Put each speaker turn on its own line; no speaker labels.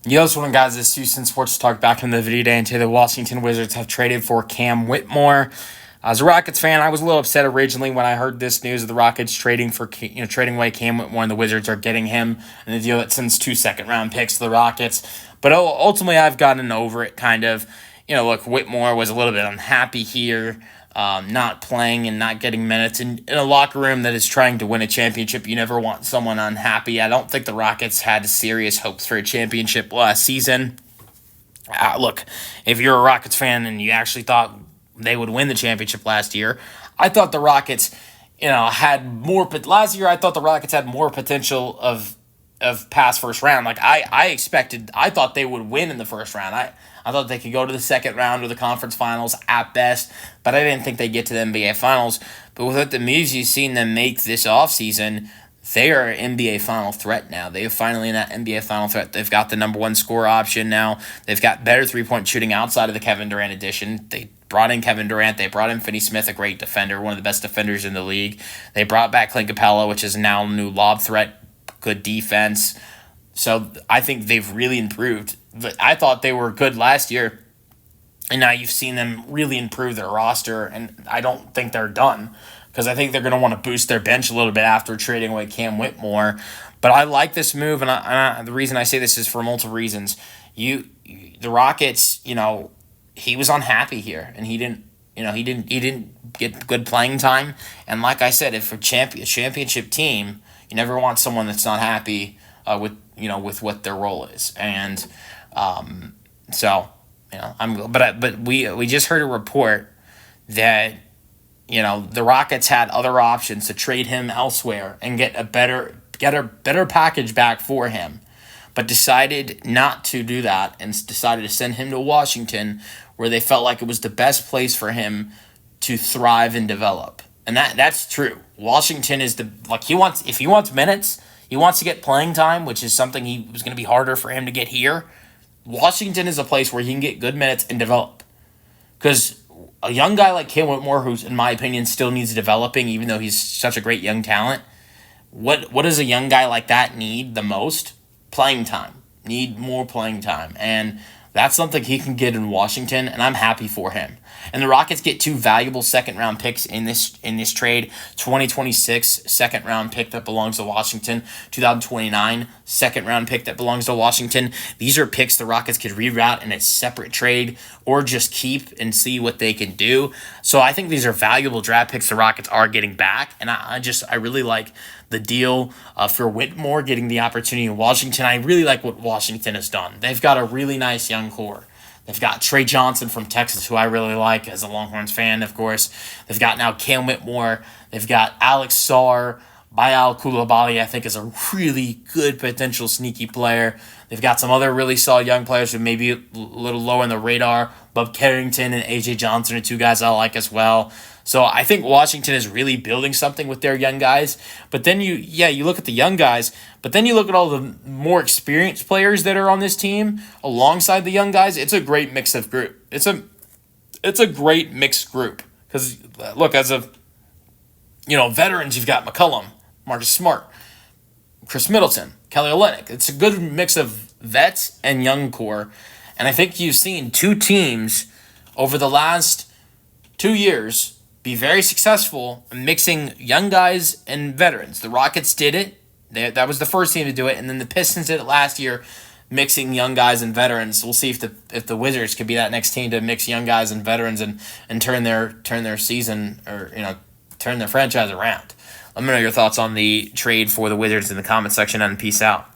Yo, what's going on, guys? This is Houston Sports Talk back in the video day, and today the Washington Wizards have traded for Cam Whitmore. As a Rockets fan, I was a little upset originally when I heard this news of the Rockets trading away Cam Whitmore, and the Wizards are getting him in a deal that sends 2 second-round picks to the Rockets. But ultimately, I've gotten over it, kind of. Look, Whitmore was a little bit unhappy here, not playing and not getting minutes. In a locker room that is trying to win a championship, you never want someone unhappy. I don't think the Rockets had serious hopes for a championship last season. Look, if you're a Rockets fan and you actually thought they would win the championship last year, I thought the Rockets, had more. But last year, I thought the Rockets had more potential of past first round. Like I thought they would win in the first round. I thought they could go to the second round or the conference finals at best, but I didn't think they'd get to the NBA finals. But with the moves you've seen them make this offseason, they are an NBA final threat now. They are finally in that NBA final threat. They've got the number one score option now. They've got better three-point shooting outside of the Kevin Durant addition. They brought in Kevin Durant. They brought in Finney-Smith, a great defender, one of the best defenders in the league. They brought back Clint Capella, which is now a new lob threat, good defense. So I think they've really improved. I thought they were good last year, and now you've seen them really improve their roster, and I don't think they're done because I think they're going to want to boost their bench a little bit after trading away Cam Whitmore. But I like this move, and the reason I say this is for multiple reasons. The Rockets, he was unhappy here, and he didn't get good playing time. And like I said, if a championship team, you never want someone that's not happy with what their role is. And we just heard a report that the Rockets had other options to trade him elsewhere and get a better package back for him, but decided not to do that and decided to send him to Washington, where they felt like it was the best place for him to thrive and develop. And that's true. Washington is if he wants minutes, he wants to get playing time, which is something he was going to be harder for him to get here. Washington is a place where he can get good minutes and develop. Because a young guy like Cam Whitmore, who's, in my opinion, still needs developing, even though he's such a great young talent, what does a young guy like that need the most? Playing time. Need more playing time. And that's something he can get in Washington, and I'm happy for him. And the Rockets get 2 valuable second-round picks in this trade. 2026 second-round pick that belongs to Washington. 2029 second-round pick that belongs to Washington. These are picks the Rockets could reroute in a separate trade or just keep and see what they can do. So I think these are valuable draft picks the Rockets are getting back, and I really like the deal for Whitmore getting the opportunity in Washington. I really like what Washington has done. They've got a really nice young core. They've got Trey Johnson from Texas, who I really like as a Longhorns fan, of course. They've got now Cam Whitmore. They've got Alex Sarr. Bayal Coulibaly, I think, is a really good potential sneaky player. They've got some other really solid young players who may be a little low on the radar. Bob Carrington and A.J. Johnson are 2 guys I like as well. So I think Washington is really building something with their young guys. But then you look at the young guys, but then you look at all the more experienced players that are on this team alongside the young guys. It's a great mix of group. It's a great mixed group. Because, look, as of, veterans, you've got McCollum, Marcus Smart, Chris Middleton, Kelly Olynyk. It's a good mix of vets and young core. And I think you've seen 2 teams over the last 2 years be very successful in mixing young guys and veterans. The Rockets did it. That was the first team to do it. And then the Pistons did it last year, mixing young guys and veterans. We'll see if the Wizards could be that next team to mix young guys and veterans and turn their season or turn their franchise around. Let me know your thoughts on the trade for the Wizards in the comment section, and peace out.